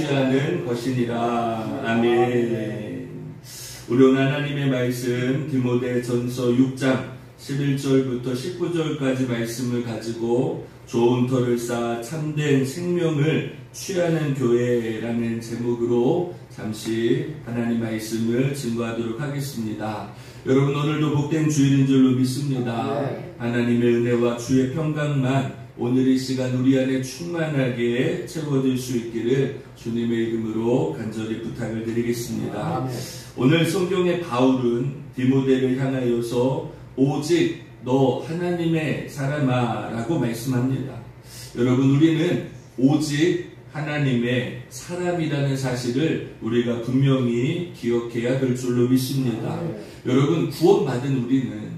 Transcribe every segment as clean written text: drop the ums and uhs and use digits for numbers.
취하는 것이니라. 아멘. 우리 오늘 하나님의 말씀 디모데전서 6장 11절부터 19절까지 말씀을 가지고 좋은 터를 쌓아 참된 생명을 취하는 교회라는 제목으로 잠시 하나님 말씀을 증거하도록 하겠습니다. 여러분, 오늘도 복된 주일인 줄로 믿습니다. 하나님의 은혜와 주의 평강만 오늘 이 시간 우리 안에 충만하게 채워질 수 있기를 주님의 이름으로 간절히 부탁을 드리겠습니다. 오늘 성경의 바울은 디모데를 향하여서 오직 너 하나님의 사람아 라고 말씀합니다. 여러분, 우리는 오직 하나님의 사람이라는 사실을 우리가 분명히 기억해야 될 줄로 믿습니다. 여러분, 구원받은 우리는,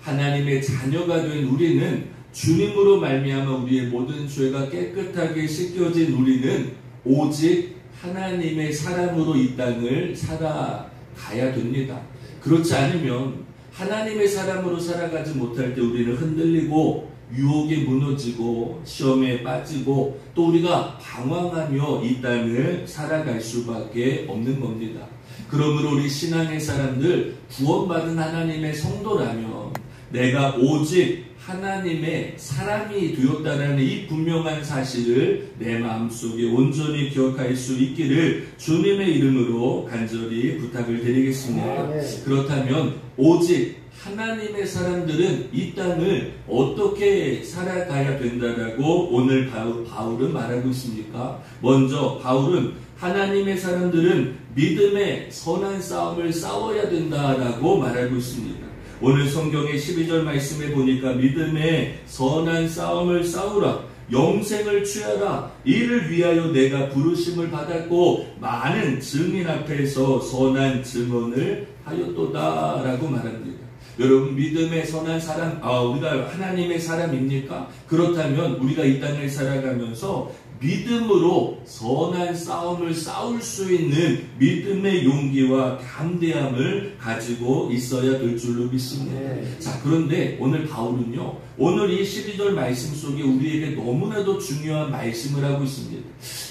하나님의 자녀가 된 우리는, 주님으로 말미암아 우리의 모든 죄가 깨끗하게 씻겨진 우리는 오직 하나님의 사람으로 이 땅을 살아가야 됩니다. 그렇지 않으면 하나님의 사람으로 살아가지 못할 때 우리는 흔들리고 유혹에 무너지고 시험에 빠지고 또 우리가 방황하며 이 땅을 살아갈 수밖에 없는 겁니다. 그러므로 우리 신앙의 사람들, 구원받은 하나님의 성도라면 내가 오직 하나님의 사람이 되었다는 이 분명한 사실을 내 마음속에 온전히 기억할 수 있기를 주님의 이름으로 간절히 부탁을 드리겠습니다. 그렇다면 오직 하나님의 사람들은 이 땅을 어떻게 살아가야 된다라고 오늘 바울은 말하고 있습니까? 먼저 바울은 하나님의 사람들은 믿음의 선한 싸움을 싸워야 된다라고 말하고 있습니다. 오늘 성경의 12절 말씀에 보니까 믿음의 선한 싸움을 싸우라, 영생을 취하라, 이를 위하여 내가 부르심을 받았고 많은 증인 앞에서 선한 증언을 하였도다 라고 말합니다. 여러분, 믿음의 선한 사람, 우리가 하나님의 사람입니까? 그렇다면 우리가 이 땅을 살아가면서 믿음으로 선한 싸움을 싸울 수 있는 믿음의 용기와 담대함을 가지고 있어야 될 줄로 믿습니다. 자, 그런데 오늘 바울은요, 오늘 이 12절 말씀 속에 우리에게 너무나도 중요한 말씀을 하고 있습니다.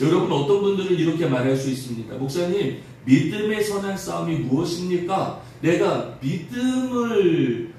여러분, 어떤 분들은 이렇게 말할 수 있습니다. 목사님, 믿음의 선한 싸움이 무엇입니까? 내가 믿음을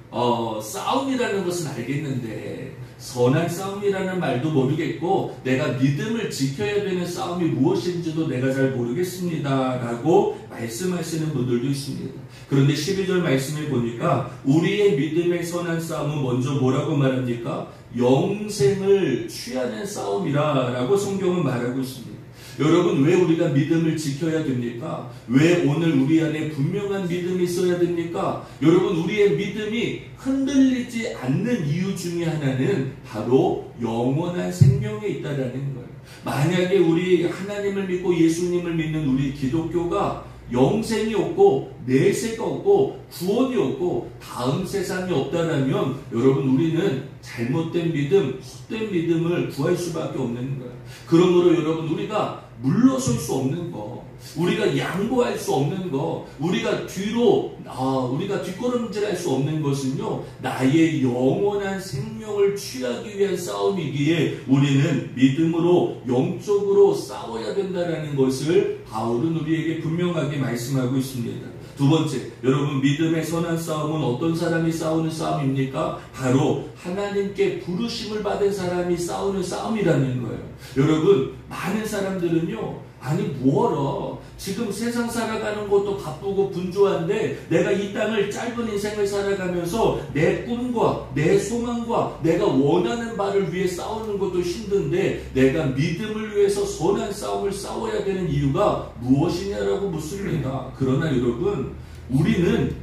싸움이라는 것은 알겠는데 선한 싸움이라는 말도 모르겠고 내가 믿음을 지켜야 되는 싸움이 무엇인지도 내가 잘 모르겠습니다 라고 말씀하시는 분들도 있습니다. 그런데 12절 말씀을 보니까 우리의 믿음의 선한 싸움은 먼저 뭐라고 말합니까? 영생을 취하는 싸움이라 라고 성경은 말하고 있습니다. 여러분, 왜 우리가 믿음을 지켜야 됩니까? 왜 오늘 우리 안에 분명한 믿음이 있어야 됩니까? 여러분, 우리의 믿음이 흔들리지 않는 이유 중에 하나는 바로 영원한 생명에 있다라는 거예요. 만약에 우리 하나님을 믿고 예수님을 믿는 우리 기독교가 영생이 없고 내세가 없고 구원이 없고 다음 세상이 없다라면 여러분, 우리는 잘못된 믿음, 헛된 믿음을 구할 수밖에 없는 거예요. 그러므로 여러분, 우리가 물러설 수 없는 거, 우리가 양보할 수 없는 거, 우리가 뒷걸음질할 수 없는 것은요, 나의 영원한 생명을 취하기 위한 싸움이기에 우리는 믿음으로 영적으로 싸워야 된다는 것을 바울은 우리에게 분명하게 말씀하고 있습니다. 두 번째, 여러분, 믿음의 선한 싸움은 어떤 사람이 싸우는 싸움입니까? 바로 하나님께 부르심을 받은 사람이 싸우는 싸움이라는 거예요. 여러분, 많은 사람들은요, 아니 뭐하러 지금 세상 살아가는 것도 바쁘고 분주한데 내가 이 땅을 짧은 인생을 살아가면서 내 꿈과 내 소망과 내가 원하는 바를 위해 싸우는 것도 힘든데 내가 믿음을 위해서 선한 싸움을 싸워야 되는 이유가 무엇이냐라고 묻습니다. 그러나 여러분, 우리는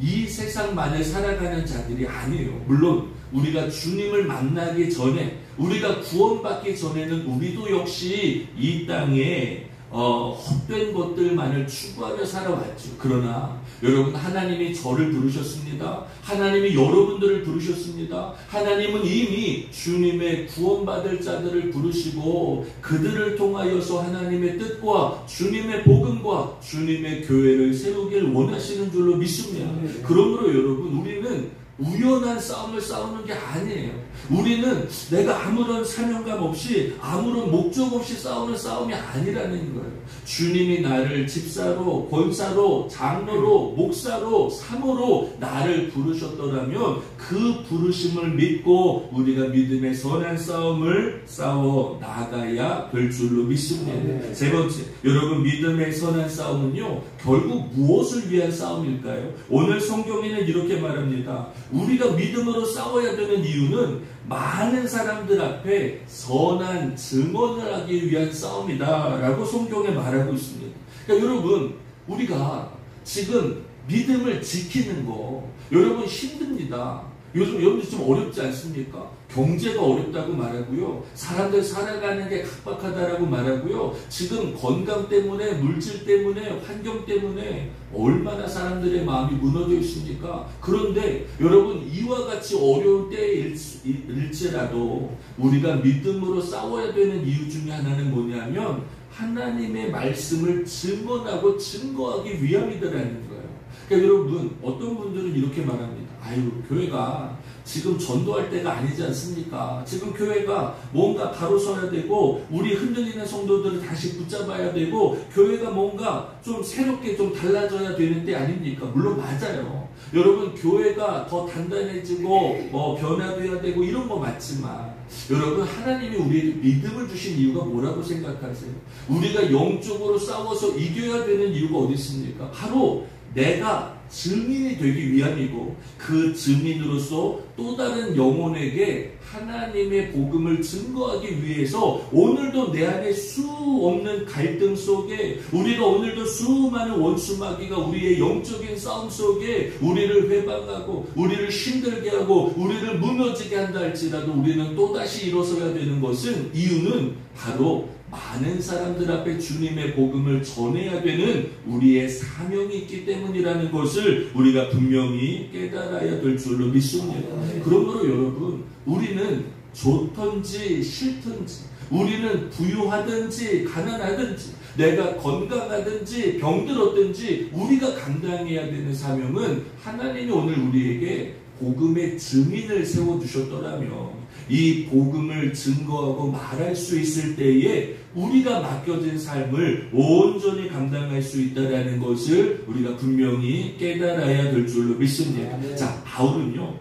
이 세상만을 살아가는 자들이 아니에요. 물론 우리가 주님을 만나기 전에, 우리가 구원받기 전에는 우리도 역시 이 땅에 헛된 것들만을 추구하며 살아왔죠. 그러나 여러분, 하나님이 저를 부르셨습니다. 하나님이 여러분들을 부르셨습니다. 하나님은 이미 주님의 구원받을 자들을 부르시고 그들을 통하여서 하나님의 뜻과 주님의 복음과 주님의 교회를 세우길 원하시는 줄로 믿습니다. 그러므로 여러분, 우리는 우연한 싸움을 싸우는 게 아니에요. 우리는 내가 아무런 사명감 없이 아무런 목적 없이 싸우는 싸움이 아니라는 거예요. 주님이 나를 집사로, 권사로, 장로로, 목사로, 사모로 나를 부르셨더라면 그 부르심을 믿고 우리가 믿음의 선한 싸움을 싸워 나가야 될 줄로 믿습니다. 세 번째, 여러분 믿음의 선한 싸움은요 결국 무엇을 위한 싸움일까요? 오늘 성경에는 이렇게 말합니다. 우리가 믿음으로 싸워야 되는 이유는 많은 사람들 앞에 선한 증언을 하기 위한 싸움이다 라고 성경에 말하고 있습니다. 그러니까 여러분 우리가 지금 믿음을 지키는 거 여러분 힘듭니다. 요즘 여러분 좀 어렵지 않습니까? 경제가 어렵다고 말하고요. 사람들 살아가는 게 각박하다라고 말하고요. 지금 건강 때문에, 물질 때문에, 환경 때문에 얼마나 사람들의 마음이 무너져 있습니까? 그런데 여러분 이와 같이 어려울 때일지라도 우리가 믿음으로 싸워야 되는 이유 중에 하나는 뭐냐면 하나님의 말씀을 증언하고 증거하기 위함이더라는 거예요. 그러니까 여러분 어떤 분들은 이렇게 말합니다. 아유 교회가 지금 전도할 때가 아니지 않습니까? 지금 교회가 뭔가 바로 서야 되고 우리 흔들리는 성도들을 다시 붙잡아야 되고 교회가 뭔가 좀 새롭게 좀 달라져야 되는 때 아닙니까? 물론 맞아요. 여러분 교회가 더 단단해지고 변화돼야 되고 이런 거 맞지만 여러분 하나님이 우리에게 믿음을 주신 이유가 뭐라고 생각하세요? 우리가 영적으로 싸워서 이겨야 되는 이유가 어디 있습니까? 바로 내가 증인이 되기 위함이고 그 증인으로서 또 다른 영혼에게 하나님의 복음을 증거하기 위해서 오늘도 내 안에 수 없는 갈등 속에 우리가 오늘도 수많은 원수마귀가 우리의 영적인 싸움 속에 우리를 회방하고 우리를 힘들게 하고 우리를 무너지게 한다 할지라도 우리는 또다시 일어서야 되는 것은 이유는 바로 많은 사람들 앞에 주님의 복음을 전해야 되는 우리의 사명이 있기 때문이라는 것을 우리가 분명히 깨달아야 될 줄로 믿습니다. 그러므로 여러분 우리는 좋든지 싫든지 우리는 부유하든지 가난하든지 내가 건강하든지 병들었든지 우리가 감당해야 되는 사명은 하나님이 오늘 우리에게 복음의 증인을 세워주셨더라면 이 복음을 증거하고 말할 수 있을 때에 우리가 맡겨진 삶을 온전히 감당할 수 있다는 것을 우리가 분명히 깨달아야 될 줄로 믿습니다. 자, 바울은요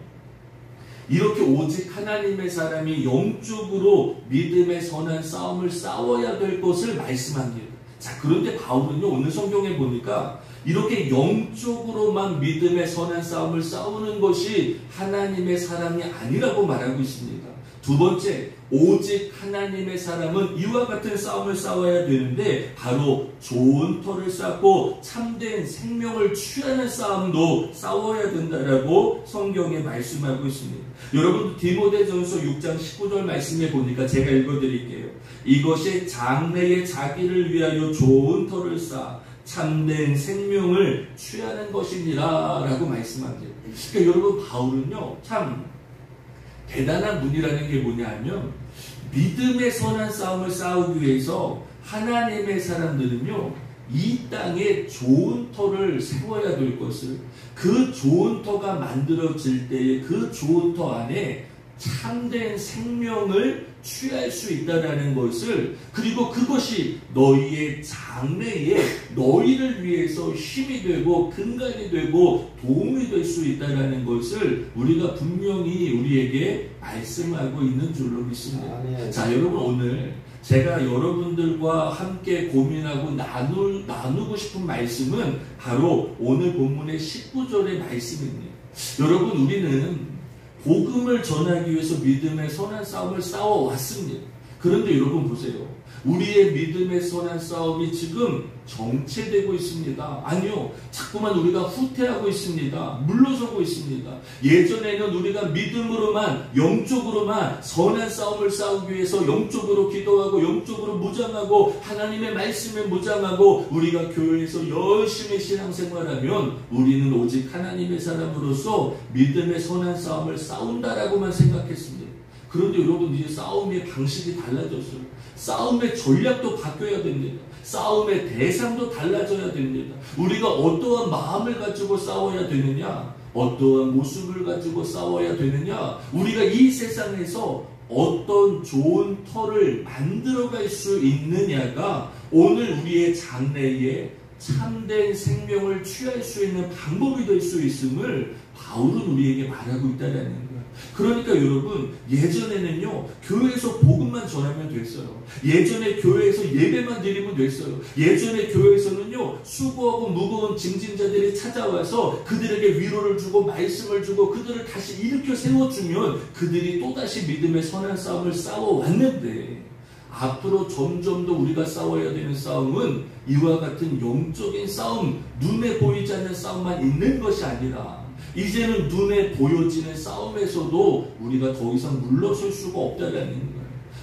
이렇게 오직 하나님의 사람이 영적으로 믿음의 선한 싸움을 싸워야 될 것을 말씀합니다. 자, 그런데 바울은요 오늘 성경에 보니까 이렇게 영적으로만 믿음의 선한 싸움을 싸우는 것이 하나님의 사람이 아니라고 말하고 있습니다. 두 번째, 오직 하나님의 사람은 이와 같은 싸움을 싸워야 되는데 바로 좋은 터를 쌓고 참된 생명을 취하는 싸움도 싸워야 된다라고 성경에 말씀하고 있습니다. 여러분 디모데전서 6장 19절 말씀에 보니까 제가 읽어드릴게요. 이것이 장래의 자기를 위하여 좋은 터를 쌓아 참된 생명을 취하는 것이니라 라고 말씀합니다. 그러니까 여러분 바울은요 참 대단한 분이라는 게 뭐냐 하면 믿음의 선한 싸움을 싸우기 위해서 하나님의 사람들은요 이 땅에 좋은 터를 세워야 될 것을 그 좋은 터가 만들어질 때에 그 좋은 터 안에 참된 생명을 취할 수 있다라는 것을 그리고 그것이 너희의 장래에 너희를 위해서 힘이 되고 근간이 되고 도움이 될 수 있다라는 것을 우리가 분명히 우리에게 말씀하고 있는 줄로 믿습니다. 자, 여러분 오늘 제가 여러분들과 함께 고민하고 나누고 싶은 말씀은 바로 오늘 본문의 19절의 말씀입니다. 여러분 우리는 복음을 전하기 위해서 믿음의 선한 싸움을 싸워왔습니다. 그런데 여러분 보세요. 우리의 믿음의 선한 싸움이 지금 정체되고 있습니다. 아니요. 자꾸만 우리가 후퇴하고 있습니다. 물러서고 있습니다. 예전에는 우리가 믿음으로만 영적으로만 선한 싸움을 싸우기 위해서 영적으로 기도하고 영적으로 무장하고 하나님의 말씀에 무장하고 우리가 교회에서 열심히 신앙생활하면 우리는 오직 하나님의 사람으로서 믿음의 선한 싸움을 싸운다라고만 생각했습니다. 그런데 여러분 이제 싸움의 방식이 달라졌어요. 싸움의 전략도 바뀌어야 됩니다. 싸움의 대상도 달라져야 됩니다. 우리가 어떠한 마음을 가지고 싸워야 되느냐, 어떠한 모습을 가지고 싸워야 되느냐, 우리가 이 세상에서 어떤 좋은 터를 만들어갈 수 있느냐가 오늘 우리의 장래에 참된 생명을 취할 수 있는 방법이 될 수 있음을 바울은 우리에게 말하고 있다는 거예요. 그러니까 여러분, 예전에는요, 교회에서 복음만 전하면 됐어요. 예전에 교회에서 예배만 드리면 됐어요. 예전에 교회에서는요, 수고하고 무거운 징징자들이 찾아와서 그들에게 위로를 주고 말씀을 주고 그들을 다시 일으켜 세워주면 그들이 또다시 믿음의 선한 싸움을 싸워왔는데, 앞으로 점점 더 우리가 싸워야 되는 싸움은 이와 같은 영적인 싸움, 눈에 보이지 않는 싸움만 있는 것이 아니라 이제는 눈에 보여지는 싸움에서도 우리가 더 이상 물러설 수가 없다는 거예요.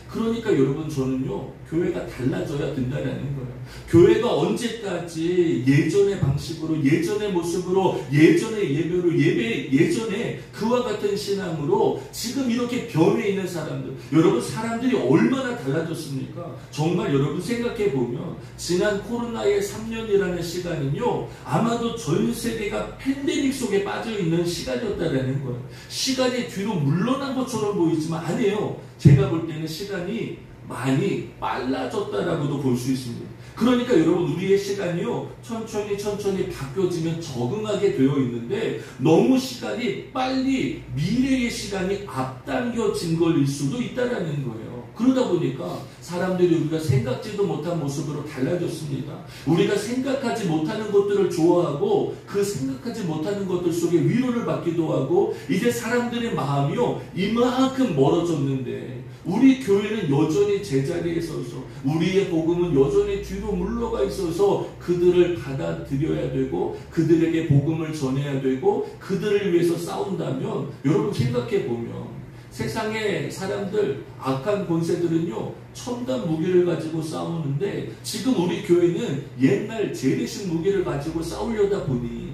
그러니까 여러분, 저는요, 교회가 달라져야 된다는 거예요. 교회가 언제까지 예전의 방식으로, 예전의 모습으로, 예전의 예배로, 예전에 그와 같은 신앙으로 지금 이렇게 변해 있는 사람들, 여러분, 사람들이 얼마나 달라졌습니까? 정말 여러분 생각해 보면 지난 코로나의 3년이라는 시간은요, 아마도 전 세계가 팬데믹 속에 빠져 있는 시간이었다라는 거예요. 시간이 뒤로 물러난 것처럼 보이지만 아니에요. 제가 볼 때는 시간이 많이 빨라졌다라고도 볼 수 있습니다. 그러니까 여러분, 우리의 시간이요, 천천히 바뀌어지면 적응하게 되어 있는데 너무 시간이 빨리 미래의 시간이 앞당겨진 것일 수도 있다라는 거예요. 그러다 보니까 사람들이 우리가 생각지도 못한 모습으로 달라졌습니다. 우리가 생각하지 못하는 것들을 좋아하고 그 생각하지 못하는 것들 속에 위로를 받기도 하고, 이제 사람들의 마음이요, 이만큼 멀어졌는데 우리 교회는 여전히 제자리에 서서, 우리의 복음은 여전히 뒤로 물러가 있어서 그들을 받아들여야 되고 그들에게 복음을 전해야 되고 그들을 위해서 싸운다면, 여러분 생각해 보면 세상의 사람들, 악한 권세들은요, 첨단 무기를 가지고 싸우는데 지금 우리 교회는 옛날 재래식 무기를 가지고 싸우려다 보니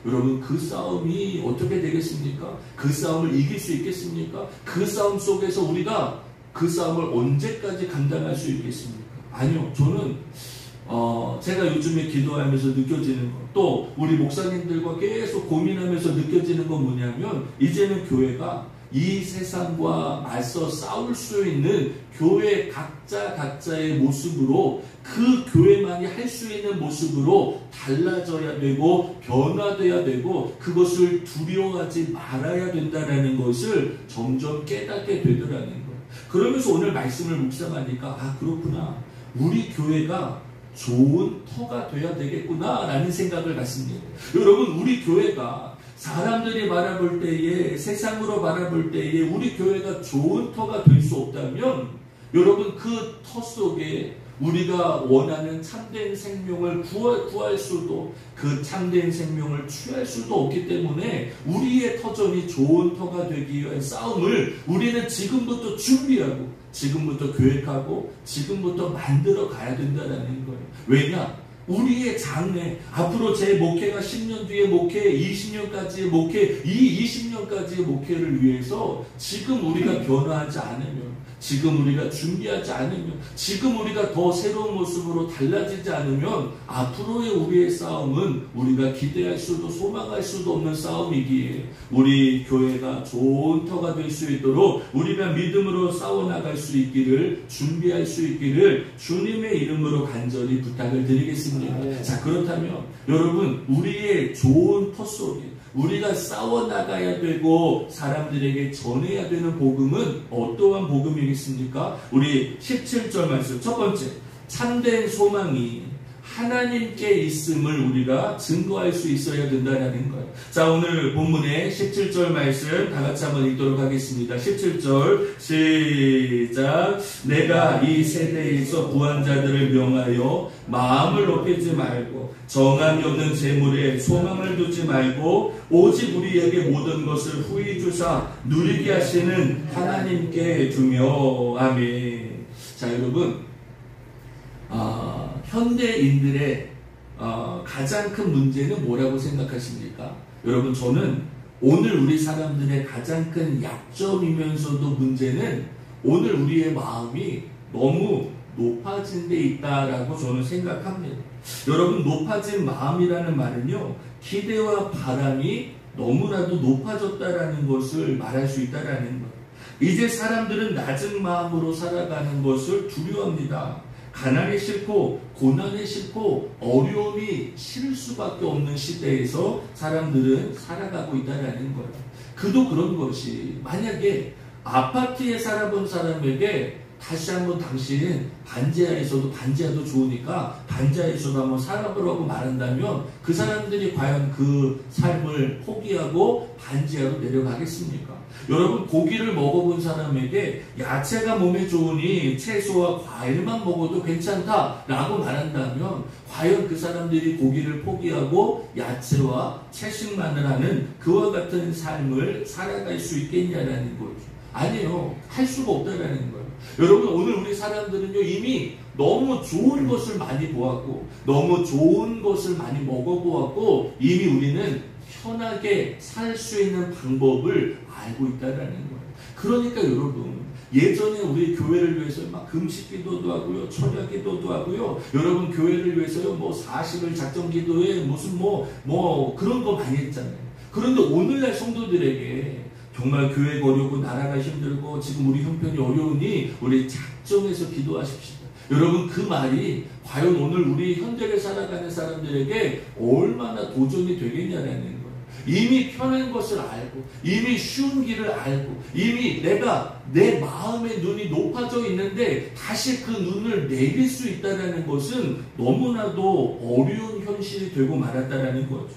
여러분, 그 싸움이 어떻게 되겠습니까? 그 싸움을 이길 수 있겠습니까? 그 싸움 속에서 우리가 그 싸움을 언제까지 감당할 수 있겠습니까? 아니요. 저는 제가 요즘에 기도하면서 느껴지는 것, 또 우리 목사님들과 계속 고민하면서 느껴지는 건 뭐냐면, 이제는 교회가 이 세상과 맞서 싸울 수 있는 교회 각자의 모습으로, 그 교회만이 할 수 있는 모습으로 달라져야 되고 변화돼야 되고 그것을 두려워하지 말아야 된다는 것을 점점 깨닫게 되더라는 거예요. 그러면서 오늘 말씀을 묵상하니까, 그렇구나, 우리 교회가 좋은 터가 돼야 되겠구나 라는 생각을 갖습니다. 여러분, 우리 교회가 사람들이 바라볼 때에, 세상으로 바라볼 때에 우리 교회가 좋은 터가 될 수 없다면, 여러분, 그 터 속에 우리가 원하는 참된 생명을 구할 수도, 그 참된 생명을 취할 수도 없기 때문에 우리의 터전이 좋은 터가 되기 위한 싸움을 우리는 지금부터 준비하고 지금부터 계획하고 지금부터 만들어 가야 된다는 거예요. 왜냐? 우리의 장래, 앞으로 제 목회가 10년 뒤에 목회, 20년까지의 목회, 이 20년까지의 목회를 위해서 지금 우리가 변화하지 않으면, 지금 우리가 준비하지 않으면, 지금 우리가 더 새로운 모습으로 달라지지 않으면 앞으로의 우리의 싸움은 우리가 기대할 수도 소망할 수도 없는 싸움이기에, 우리 교회가 좋은 터가 될 수 있도록 우리가 믿음으로 싸워나갈 수 있기를, 준비할 수 있기를 주님의 이름으로 간절히 부탁을 드리겠습니다. 자, 그렇다면 여러분, 우리의 좋은 터 속에 우리가 싸워나가야 되고 사람들에게 전해야 되는 복음은 어떠한 복음이겠습니까? 우리 17절 말씀, 첫 번째, 참된 소망이 하나님께 있음을 우리가 증거할 수 있어야 된다는 거예요. 자, 오늘 본문의 17절 말씀 다 같이 한번 읽도록 하겠습니다. 17절 시작. 내가 이 세대에서 구한 자들을 명하여 마음을 높이지 말고 정함이 없는 재물에 소망을 두지 말고 오직 우리에게 모든 것을 후히 주사 누리게 하시는 하나님께 두며. 아멘. 자, 여러분, 현대인들의 가장 큰 문제는 뭐라고 생각하십니까? 여러분, 저는 오늘 우리 사람들의 가장 큰 약점이면서도 문제는 오늘 우리의 마음이 너무 높아진 데 있다라고 저는 생각합니다. 여러분, 높아진 마음이라는 말은요, 기대와 바람이 너무나도 높아졌다라는 것을 말할 수 있다라는 거예요. 이제 사람들은 낮은 마음으로 살아가는 것을 두려워합니다. 가난이 싫고 고난이 싫고 어려움이 싫을 수밖에 없는 시대에서 사람들은 살아가고 있다는 거예요. 그도 그런 것이, 만약에 아파트에 살아본 사람에게 다시 한번 당신 반지하도 좋으니까 반지하에서도 한번 살아보라고 말한다면 그 사람들이 과연 그 삶을 포기하고 반지하로 내려가겠습니까? 여러분, 고기를 먹어본 사람에게 야채가 몸에 좋으니 채소와 과일만 먹어도 괜찮다라고 말한다면 과연 그 사람들이 고기를 포기하고 야채와 채식만을 하는 그와 같은 삶을 살아갈 수 있겠냐라는 거죠. 아니요, 할 수가 없다라는 거예요. 여러분, 오늘 우리 사람들은요, 이미 너무 좋은 것을 많이 보았고 너무 좋은 것을 많이 먹어보았고 이미 우리는 편하게 살 수 있는 방법을 알고 있다라는 거예요. 그러니까 여러분, 예전에 우리 교회를 위해서 막 금식 기도도 하고요, 철야 기도도 하고요, 여러분 교회를 위해서요, 뭐 40일 작정 기도에 무슨 뭐 그런 거 많이 했잖아요. 그런데 오늘날 성도들에게 정말 교회가 어렵고 나라가 힘들고 지금 우리 형편이 어려우니 우리 작정해서 기도하십시다. 여러분, 그 말이 과연 오늘 우리 현대를 살아가는 사람들에게 얼마나 도전이 되겠냐라는 거예요. 이미 편한 것을 알고 이미 쉬운 길을 알고 이미 내가 내 마음의 눈이 높아져 있는데 다시 그 눈을 내릴 수 있다는 것은 너무나도 어려운 현실이 되고 말았다라는 거죠.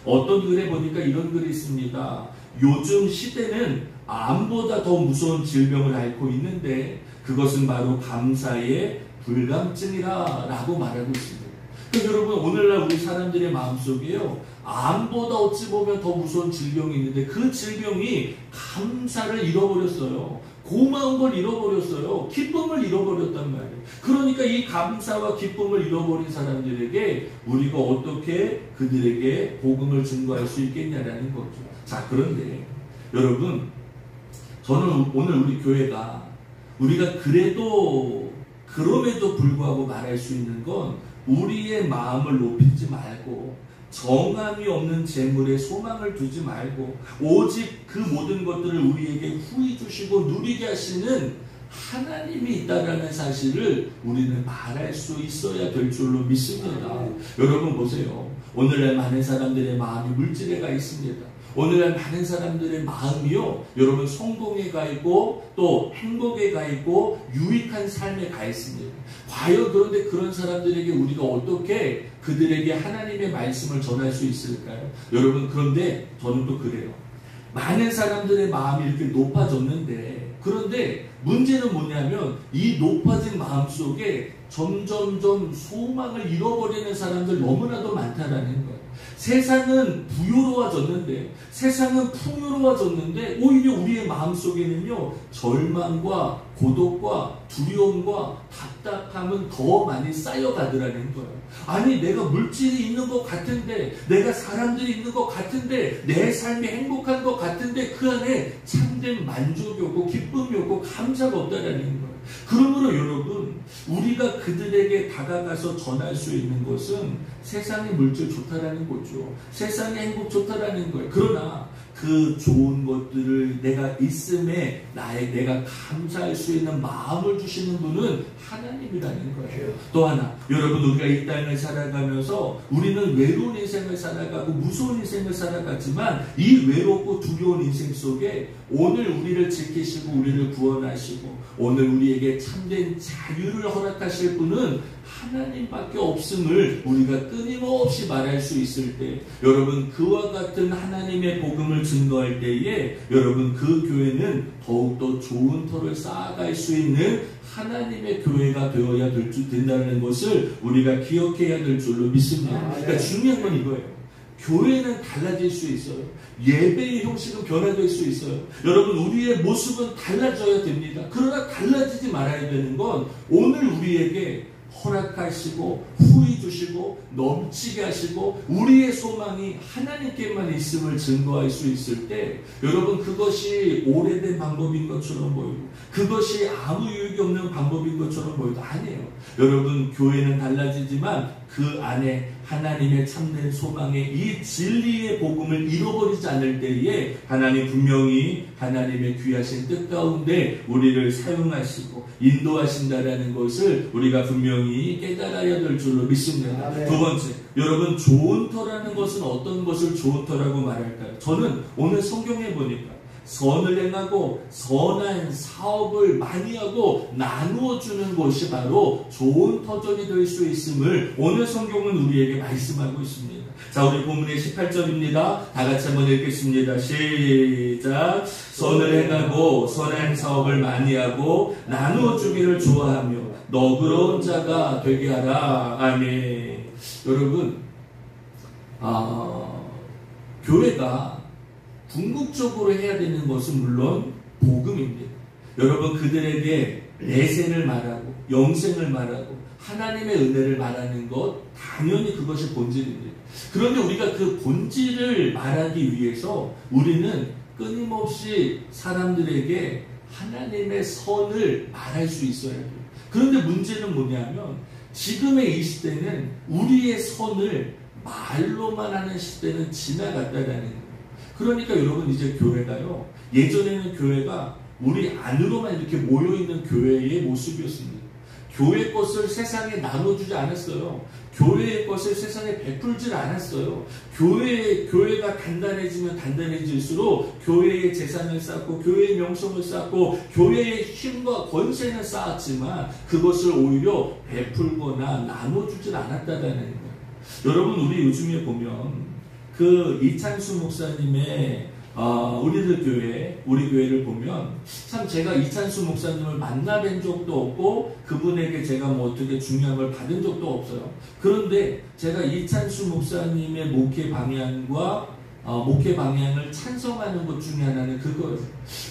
어떤 글에 보니까 이런 글이 있습니다. 요즘 시대는 암보다 더 무서운 질병을 앓고 있는데 그것은 바로 감사의 불감증이라 라고 말하고 있습니다. 그러니까 여러분, 오늘날 우리 사람들의 마음속에요, 암보다 어찌 보면 더 무서운 질병이 있는데 그 질병이 감사를 잃어버렸어요. 고마운 걸 잃어버렸어요. 기쁨을 잃어버렸단 말이에요. 그러니까 이 감사와 기쁨을 잃어버린 사람들에게 우리가 어떻게 그들에게 복음을 증거할 수 있겠냐라는 거죠. 자, 그런데 여러분, 저는 오늘 우리 교회가 우리가 그럼에도 불구하고 말할 수 있는 건 우리의 마음을 높이지 말고 정함이 없는 재물에 소망을 두지 말고 오직 그 모든 것들을 우리에게 후히 주시고 누리게 하시는 하나님이 있다라는 사실을 우리는 말할 수 있어야 될 줄로 믿습니다. 여러분 보세요. 오늘날 많은 사람들의 마음이 물질에 가 있습니다. 오늘날 많은 사람들의 마음이요, 여러분, 성공에 가 있고 또 행복에 가 있고 유익한 삶에 가 있습니다. 과연 그런데 그런 사람들에게 우리가 어떻게 그들에게 하나님의 말씀을 전할 수 있을까요? 여러분, 그런데 저는 또 그래요. 많은 사람들의 마음이 이렇게 높아졌는데, 그런데 문제는 뭐냐면 이 높아진 마음 속에 점점점 소망을 잃어버리는 사람들 너무나도 많다라는 거예요. 세상은 부유로워졌는데, 세상은 풍요로워졌는데 오히려 우리의 마음속에는요, 절망과 고독과 두려움과 답답함은 더 많이 쌓여가더라는 거예요. 아니, 내가 물질이 있는 것 같은데, 내가 사람들이 있는 것 같은데, 내 삶이 행복한 것 같은데 그 안에 참된 만족이 없고 기쁨이 없고 감사가 없다라는 거예요. 그러므로 여러분, 우리가 그들에게 다가가서 전할 수 있는 것은 세상의 물질 좋다라는 거죠. 세상의 행복 좋다라는 거예요. 그러나 그 좋은 것들을 내가 있음에 내가 감사할 수 있는 마음을 주시는 분은 하나님이라는 거예요. 또 하나, 여러분, 우리가 이 땅을 살아가면서 우리는 외로운 인생을 살아가고 무서운 인생을 살아가지만 이 외롭고 두려운 인생 속에 오늘 우리를 지키시고 우리를 구원하시고 오늘 우리에게 참된 자유를 허락하실 분은 하나님밖에 없음을 우리가 끊임없이 말할 수 있을 때, 여러분, 그와 같은 하나님의 복음을 증거할 때에 여러분, 그 교회는 더욱더 좋은 터를 쌓아갈 수 있는 하나님의 교회가 되어야 된다는 것을 우리가 기억해야 될 줄로 믿습니다. 그러니까 중요한 건 이거예요. 교회는 달라질 수 있어요. 예배의 형식은 변화될 수 있어요. 여러분, 우리의 모습은 달라져야 됩니다. 그러나 달라지지 말아야 되는 건 오늘 우리에게 허락하시고 후히 주시고 넘치게 하시고 우리의 소망이 하나님께만 있음을 증거할 수 있을 때 여러분 그것이 오래된 방법인 것처럼 보이고 그것이 아무 유익이 없는 방법인 것처럼 보여도 아니에요. 여러분 교회는 달라지지만 그 안에 하나님의 참된 소망의 이 진리의 복음을 잃어버리지 않을 때에 하나님 분명히 하나님의 귀하신 뜻 가운데 우리를 사용하시고 인도하신다라는 것을 우리가 분명히 깨달아야 될 줄로 믿습니다. 두 번째, 여러분 좋은 터라는 것은 어떤 것을 좋은 터라고 말할까요? 저는 오늘 성경에 보니까 선을 행하고 선한 사업을 많이 하고 나누어 주는 것이 바로 좋은 터전이 될 수 있음을 오늘 성경은 우리에게 말씀하고 있습니다. 자, 우리 본문의 18절입니다. 다 같이 한번 읽겠습니다. 시작. 선을 행하고 선한 사업을 많이 하고 나누어 주기를 좋아하며 너그러운 자가 되게 하라. 아멘. 여러분, 교회가 궁극적으로 해야 되는 것은 물론 복음입니다. 여러분 그들에게 내세를 말하고 영생을 말하고 하나님의 은혜를 말하는 것 당연히 그것이 본질입니다. 그런데 우리가 그 본질을 말하기 위해서 우리는 끊임없이 사람들에게 하나님의 선을 말할 수 있어야 돼요. 그런데 문제는 뭐냐면 지금의 이 시대는 우리의 선을 말로만 하는 시대는 지나갔다라는 거예요. 그러니까 여러분 이제 교회가요, 예전에는 교회가 우리 안으로만 이렇게 모여있는 교회의 모습이었습니다. 교회 것을 세상에 나눠주지 않았어요. 교회의 것을 세상에 베풀지 않았어요. 교회가 단단해지면 단단해질수록 교회의 재산을 쌓고 교회의 명성을 쌓고 교회의 힘과 권세는 쌓았지만 그것을 오히려 베풀거나 나눠주질 않았다는 거예요. 여러분 우리 요즘에 보면 그 이찬수 목사님의 우리 교회를 보면 참 제가 이찬수 목사님을 만나뵌 적도 없고 그분에게 제가 뭐 어떻게 중요한 걸 받은 적도 없어요. 그런데 제가 이찬수 목사님의 목회 방향과 목회 방향을 찬성하는 것 중에 하나는 그거예요.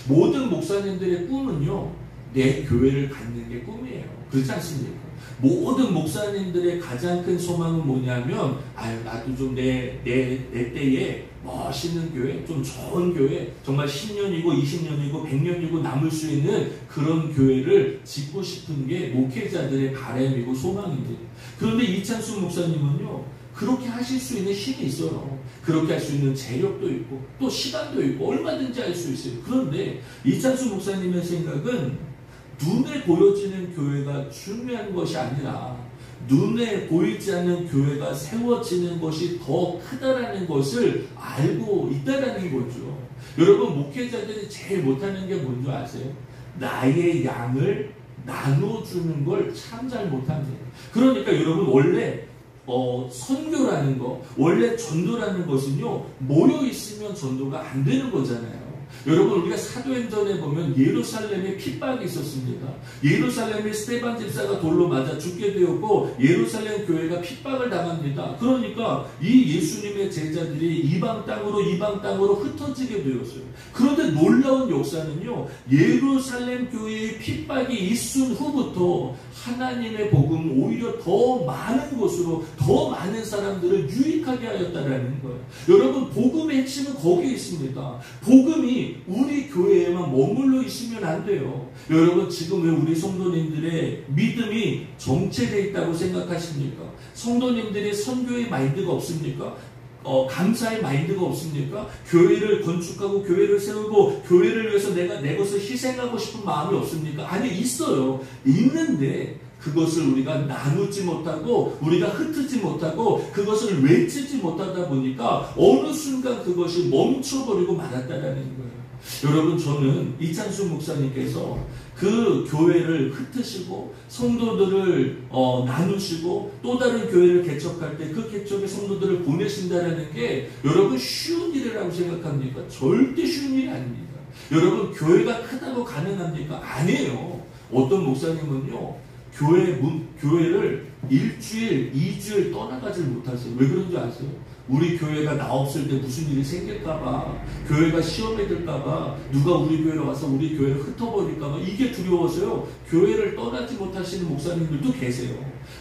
모든 목사님들의 꿈은요, 내 교회를 갖는 게 꿈이에요. 그렇지 않습니까? 모든 목사님들의 가장 큰 소망은 뭐냐면 나도 좀 내 때에 멋있는 교회, 좀 좋은 교회, 정말 10년이고 20년이고 100년이고 남을 수 있는 그런 교회를 짓고 싶은 게 목회자들의 바람이고 소망입니다. 그런데 이찬수 목사님은요, 그렇게 하실 수 있는 힘이 있어요. 그렇게 할 수 있는 재력도 있고 또 시간도 있고 얼마든지 할 수 있어요. 그런데 이찬수 목사님의 생각은 눈에 보여지는 교회가 중요한 것이 아니라 눈에 보이지 않는 교회가 세워지는 것이 더 크다라는 것을 알고 있다라는 거죠. 여러분 목회자들이 제일 못하는 게 뭔지 아세요? 나의 양을 나눠주는 걸 참 잘 못합니다. 그러니까 여러분 원래 선교라는 거, 원래 전도라는 것은요, 모여있으면 전도가 안 되는 거잖아요. 여러분 우리가 사도행전에 보면 예루살렘에 핍박이 있었습니다. 예루살렘에 스데반 집사가 돌로 맞아 죽게 되었고 예루살렘 교회가 핍박을 당합니다. 그러니까 이 예수님의 제자들이 이방 땅으로 흩어지게 되었어요. 그런데 놀라운 역사는요, 예루살렘 교회의 핍박이 있은 후부터 하나님의 복음 오히려 더 많은 곳으로 더 많은 사람들을 유익하게 하였다라는 거예요. 여러분 복음의 핵심은 거기에 있습니다. 복음이 우리 교회에만 머물러 있으면 안 돼요. 여러분 지금 왜 우리 성도님들의 믿음이 정체되어 있다고 생각하십니까? 성도님들의 선교의 마인드가 없습니까? 감사의 마인드가 없습니까? 교회를 건축하고 교회를 세우고 교회를 위해서 내가 내 것을 희생하고 싶은 마음이 없습니까? 아니 있어요. 있는데 그것을 우리가 나누지 못하고 우리가 흩지 못하고 그것을 외치지 못하다 보니까 어느 순간 그것이 멈춰버리고 말았다라는 거예요. 여러분 저는 이찬수 목사님께서 그 교회를 흩으시고 성도들을 나누시고 또 다른 교회를 개척할 때 그 개척의 성도들을 보내신다는 게 여러분 쉬운 일이라고 생각합니까? 절대 쉬운 일이 아닙니다. 여러분 교회가 크다고 가능합니까? 아니에요. 어떤 목사님은요 교회를 일주일, 2주일 떠나가지 못하세요. 왜 그런 줄 아세요? 우리 교회가 나 없을 때 무슨 일이 생길까봐, 교회가 시험에 들까봐, 누가 우리 교회로 와서 우리 교회를 흩어버릴까봐, 이게 두려워서요, 교회를 떠나지 못하시는 목사님들도 계세요.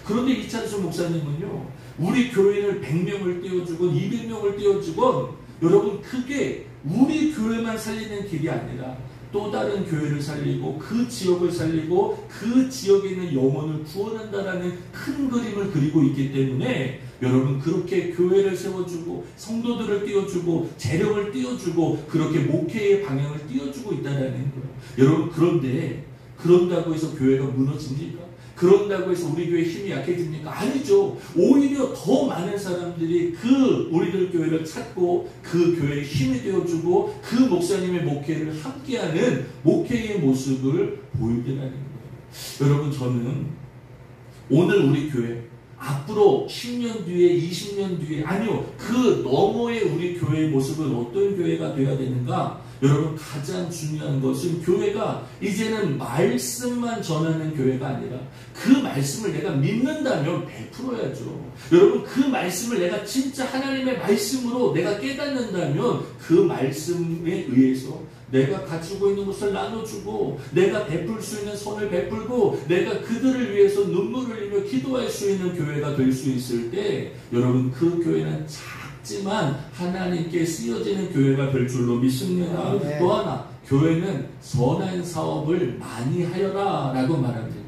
그런데 이찬수 목사님은요, 우리 교회를 100명을 띄워주건 200명을 띄워주건, 여러분, 그게 우리 교회만 살리는 길이 아니라 또 다른 교회를 살리고 그 지역을 살리고 그 지역에 있는 영혼을 구원한다라는 큰 그림을 그리고 있기 때문에 여러분, 그렇게 교회를 세워주고 성도들을 띄워주고 재력을 띄워주고 그렇게 목회의 방향을 띄워주고 있다는 거예요. 여러분, 그런데 그런다고 해서 교회가 무너집니까? 그런다고 해서 우리 교회 힘이 약해집니까? 아니죠. 오히려 더 많은 사람들이 그 우리들 교회를 찾고 그 교회에 힘이 되어주고 그 목사님의 목회를 함께하는 목회의 모습을 보여드리는 거예요. 여러분, 저는 오늘 우리 교회 앞으로 10년 뒤에 20년 뒤에 아니요, 그 너머의 우리 교회의 모습은 어떤 교회가 되어야 되는가? 여러분, 가장 중요한 것은 교회가 이제는 말씀만 전하는 교회가 아니라 그 말씀을 내가 믿는다면 베풀어야죠. 여러분, 그 말씀을 내가 진짜 하나님의 말씀으로 내가 깨닫는다면 그 말씀에 의해서 내가 가지고 있는 것을 나눠주고 내가 베풀 수 있는 선을 베풀고 내가 그들을 위해서 눈물을 흘리며 기도할 수 있는 교회가 될 수 있을 때 여러분, 그 교회는 작지만 하나님께 쓰여지는 교회가 될 줄로 믿습니다. 네. 또 하나, 교회는 선한 사업을 많이 하여라 라고 말합니다.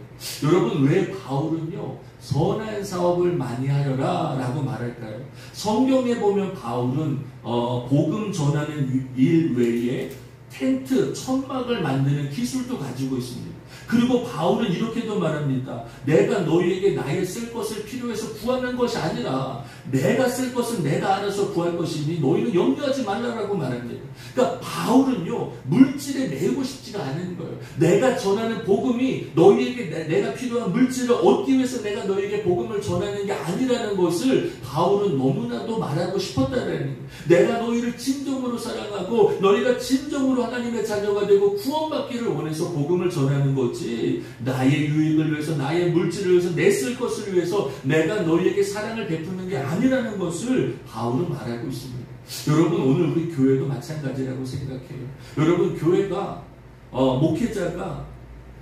여러분, 왜 바울은요 선한 사업을 많이 하여라 라고 말할까요? 성경에 보면 바울은 복음 전하는 일 외에 텐트, 천막을 만드는 기술도 가지고 있습니다. 그리고 바울은 이렇게도 말합니다. 내가 너희에게 나의 쓸 것을 필요해서 구하는 것이 아니라 내가 쓸 것은 내가 알아서 구할 것이니 너희는 염려하지 말라라고 말합니다. 그러니까 바울은요 물질에 매이고 싶지가 않은 거예요. 내가 전하는 복음이 너희에게 내가 필요한 물질을 얻기 위해서 내가 너희에게 복음을 전하는 게 아니라는 것을 바울은 너무나도 말하고 싶었다는 거예요. 내가 너희를 진정으로 사랑하고 너희가 진정으로 하나님의 자녀가 되고 구원받기를 원해서 복음을 전하는 거지, 나의 유익을 위해서 나의 물질을 위해서 내 쓸 것을 위해서 내가 너희에게 사랑을 베푸는 게 아니라는 것을 바울은 말하고 있습니다. 여러분, 오늘 우리 교회도 마찬가지라고 생각해요. 여러분, 교회가 목회자가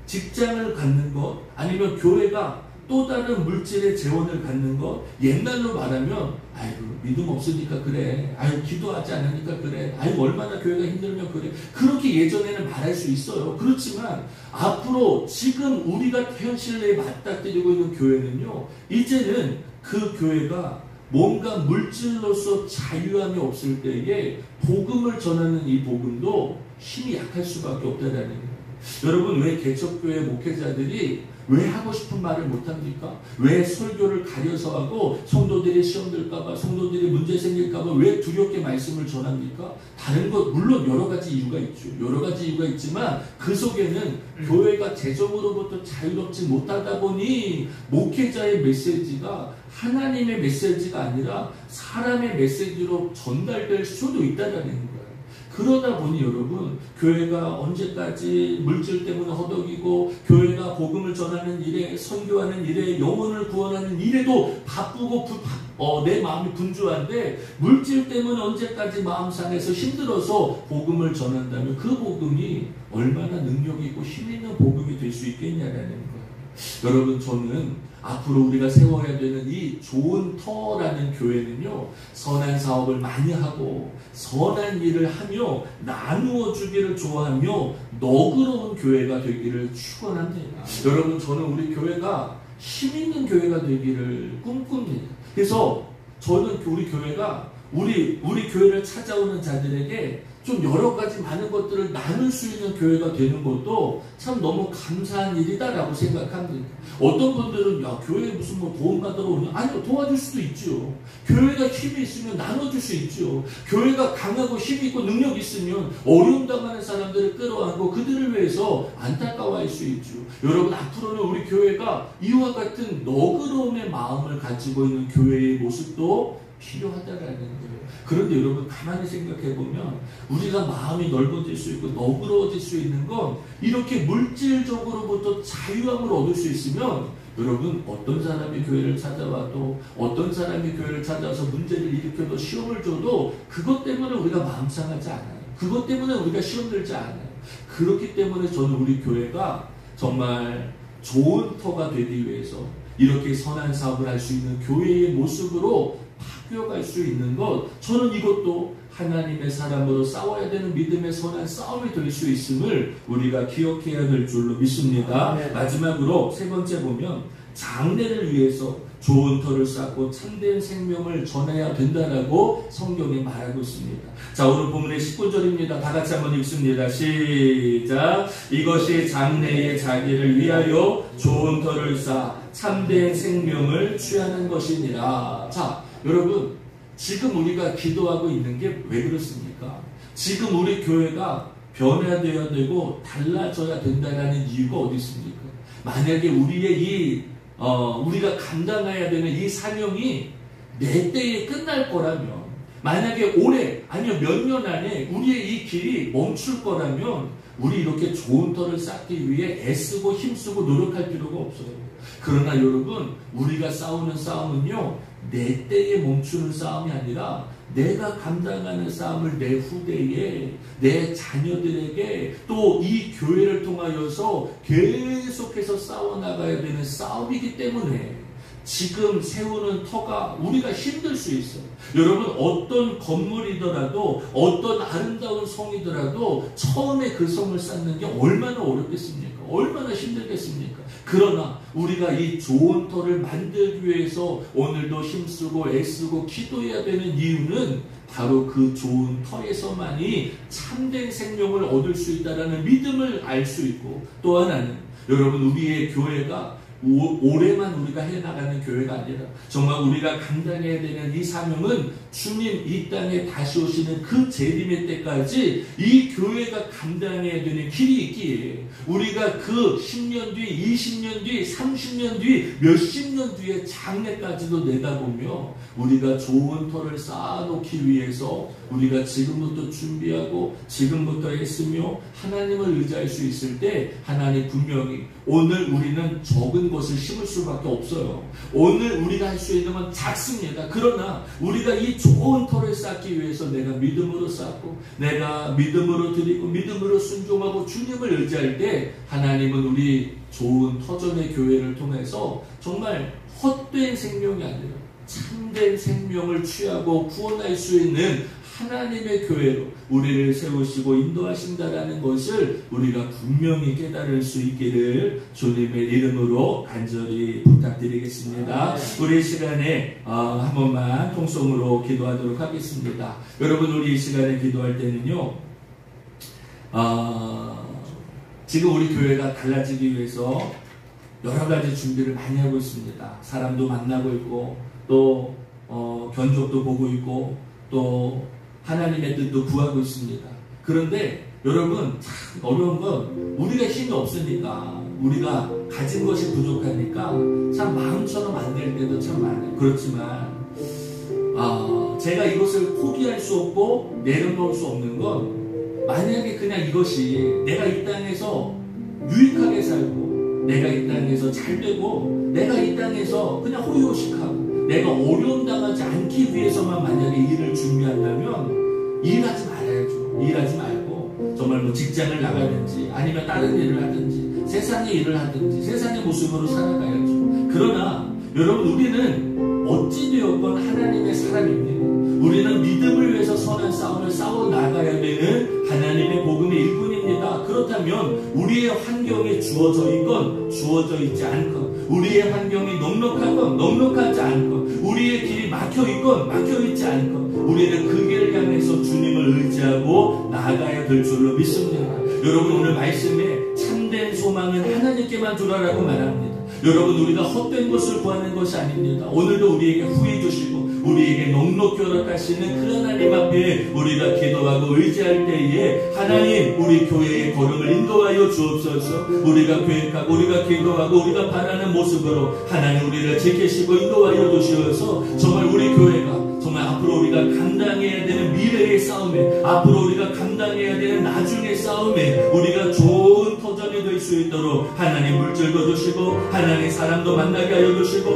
직장을 갖는 것 아니면 교회가 또 다른 물질의 재원을 갖는 것, 옛날로 말하면 아이고 믿음 없으니까 그래, 아이고 기도하지 않으니까 그래, 아이고 얼마나 교회가 힘들면 그래, 그렇게 예전에는 말할 수 있어요. 그렇지만 앞으로 지금 우리가 현실에 맞닥뜨리고 있는 교회는요, 이제는 그 교회가 뭔가 물질로서 자유함이 없을 때에 복음을 전하는 이 복음도 힘이 약할 수밖에 없다는 거예요. 여러분, 왜 개척교회 목회자들이 왜 하고 싶은 말을 못합니까? 왜 설교를 가려서 하고 성도들이 시험 들까봐, 성도들이 문제 생길까봐 왜 두렵게 말씀을 전합니까? 다른 것 물론 여러 가지 이유가 있죠. 여러 가지 이유가 있지만 그 속에는 교회가 재정으로부터 자유롭지 못하다 보니 목회자의 메시지가 하나님의 메시지가 아니라 사람의 메시지로 전달될 수도 있다는 거예요. 그러다 보니 여러분, 교회가 언제까지 물질 때문에 허덕이고 교회가 복음을 전하는 일에, 선교하는 일에, 영혼을 구원하는 일에도 바쁘고 내 마음이 분주한데 물질 때문에 언제까지 마음 상해서 힘들어서 복음을 전한다면 그 복음이 얼마나 능력있고 힘있는 복음이 될 수 있겠냐라는 거예요. 여러분, 저는 앞으로 우리가 세워야 되는 이 좋은 터라는 교회는요, 선한 사업을 많이 하고 선한 일을 하며 나누어 주기를 좋아하며 너그러운 교회가 되기를 축원합니다. 여러분, 저는 우리 교회가 힘있는 교회가 되기를 꿈꿉니다. 그래서 저는 우리 교회가 우리 교회를 찾아오는 자들에게 좀 여러 가지 많은 것들을 나눌 수 있는 교회가 되는 것도 참 너무 감사한 일이다라고 생각합니다. 어떤 분들은 야, 교회에 무슨 뭐 도움 받으러 오냐? 아니요, 도와줄 수도 있죠. 교회가 힘이 있으면 나눠줄 수 있죠. 교회가 강하고 힘이 있고 능력이 있으면 어려움 당하는 사람들을 끌어안고 그들을 위해서 안타까워할 수 있죠. 여러분, 앞으로는 우리 교회가 이와 같은 너그러움의 마음을 가지고 있는 교회의 모습도 필요하다라는 거예요. 그런데 여러분, 가만히 생각해보면 우리가 마음이 넓어질 수 있고 너그러워질 수 있는 건 이렇게 물질적으로부터 자유함을 얻을 수 있으면 여러분, 어떤 사람이 교회를 찾아와도, 어떤 사람이 교회를 찾아와서 문제를 일으켜도 시험을 줘도 그것 때문에 우리가 마음 상하지 않아요. 그것 때문에 우리가 시험 들지 않아요. 그렇기 때문에 저는 우리 교회가 정말 좋은 터가 되기 위해서 이렇게 선한 사업을 할 수 있는 교회의 모습으로 바뀌어갈 수 있는 것, 저는 이것도 하나님의 사람으로 싸워야 되는 믿음의 선한 싸움이 될 수 있음을 우리가 기억해야 될 줄로 믿습니다. 네. 마지막으로 세 번째 보면 장래를 위해서 좋은 터를 쌓고 참된 생명을 전해야 된다라고 성경이 말하고 있습니다. 자, 오늘 본문의 19절입니다. 다 같이 한번 읽습니다. 시작. 이것이 장래의 자기를 위하여 좋은 터를 쌓아 참된 생명을 취하는 것이니라. 자, 여러분, 지금 우리가 기도하고 있는 게 왜 그렇습니까? 지금 우리 교회가 변화되어야 되고 달라져야 된다는 이유가 어디 있습니까? 만약에 우리의 우리가 감당해야 되는 이 사명이 내 때에 끝날 거라면, 만약에 올해 아니면 몇 년 안에 우리의 이 길이 멈출 거라면 우리 이렇게 좋은 터를 쌓기 위해 애쓰고 힘쓰고 노력할 필요가 없어요. 그러나 여러분, 우리가 싸우는 싸움은요, 내 때에 멈추는 싸움이 아니라 내가 감당하는 싸움을 내 후대에, 내 자녀들에게, 또 이 교회를 통하여서 계속해서 싸워나가야 되는 싸움이기 때문에 지금 세우는 터가 우리가 힘들 수 있어요. 여러분, 어떤 건물이더라도, 어떤 아름다운 성이더라도 처음에 그 성을 쌓는 게 얼마나 어렵겠습니까? 얼마나 힘들겠습니까? 그러나 우리가 이 좋은 터를 만들기 위해서 오늘도 힘쓰고 애쓰고 기도해야 되는 이유는 바로 그 좋은 터에서만이 참된 생명을 얻을 수 있다는 믿음을 알 수 있고, 또 하나는 여러분, 우리의 교회가 올해만 우리가 해나가는 교회가 아니라 정말 우리가 감당해야 되는 이 사명은 주님 이 땅에 다시 오시는 그 재림의 때까지 이 교회가 감당해야 되는 길이 있기에, 우리가 그 10년 뒤, 20년 뒤, 30년 뒤, 몇십 년 뒤의 장래까지도 내다보며 우리가 좋은 터를 쌓아놓기 위해서 우리가 지금부터 준비하고 지금부터 애쓰며 하나님을 의지할 수 있을 때, 하나님 분명히 오늘 우리는 적은 것을 심을 수밖에 없어요. 오늘 우리가 할 수 있는 건 작습니다. 그러나 우리가 이 좋은 터를 쌓기 위해서 내가 믿음으로 쌓고, 내가 믿음으로 드리고, 믿음으로 순종하고 주님을 의지할 때, 하나님은 우리 좋은 터전의 교회를 통해서 정말 헛된 생명이 아니라 참된 생명을 취하고 구원할 수 있는 하나님의 교회로 우리를 세우시고 인도하신다라는 것을 우리가 분명히 깨달을 수 있기를 주님의 이름으로 간절히 부탁드리겠습니다. 우리 이 시간에 한 번만 통성으로 기도하도록 하겠습니다. 여러분, 우리 이 시간에 기도할 때는요, 지금 우리 교회가 달라지기 위해서 여러 가지 준비를 많이 하고 있습니다. 사람도 만나고 있고, 또 견적도 보고 있고, 또 하나님의 뜻도 구하고 있습니다. 그런데 여러분, 참 어려운 건 우리가 힘이 없으니까, 우리가 가진 것이 부족하니까 참 마음처럼 안 될 때도 참 많아요. 그렇지만 제가 이것을 포기할 수 없고 내려놓을 수 없는 건, 만약에 그냥 이것이 내가 이 땅에서 유익하게 살고, 내가 이 땅에서 잘 되고, 내가 이 땅에서 그냥 호의호식하고, 내가 어려움 당하지 않기 위해서만 만약에 일을 준비한다면 일하지 말아야죠. 일하지 말고 정말 뭐 직장을 나가든지 아니면 다른 일을 하든지 세상의 일을 하든지 세상의 모습으로 살아가야죠. 그러나 여러분, 우리는 어찌되었건 하나님의 사람입니다. 우리는 믿음을 위해서 선한 싸움을 싸워 나가야 되는 하나님의 복음의 일꾼입니다. 그렇다면 우리의 환경에 주어져 있건 주어져 있지 않건, 우리의 환경이 넉넉하건 넉넉하지 않건, 우리의 길이 막혀 있건 막혀 있지 않건, 우리는 그 길을 향해서 주님을 의지하고 나아가야 될 줄로 믿습니다. 여러분, 오늘 말씀에 참된 소망은 하나님께만 두라라고 말합니다. 여러분, 우리가 헛된 것을 구하는 것이 아닙니다. 오늘도 우리에게 후회 주시고 우리에게 넉넉히 허락하시는 그 하나님 앞에 우리가 기도하고 의지할 때에 하나님, 우리 교회의 걸음을 인도하여 주옵소서. 우리가 계획하고 우리가 기도하고 우리가 바라는 모습으로 하나님 우리를 지키시고 인도하여 주시어서 정말 우리 교회가 정말 앞으로 우리가 감당해야 되는 미래의 싸움에, 앞으로 우리가 감당해야 되는 나중의 싸움에 우리가 좋은 터전이 될 수 있도록 하나님 물질도 주시고 하나님 사람도 만나게 하여 주시고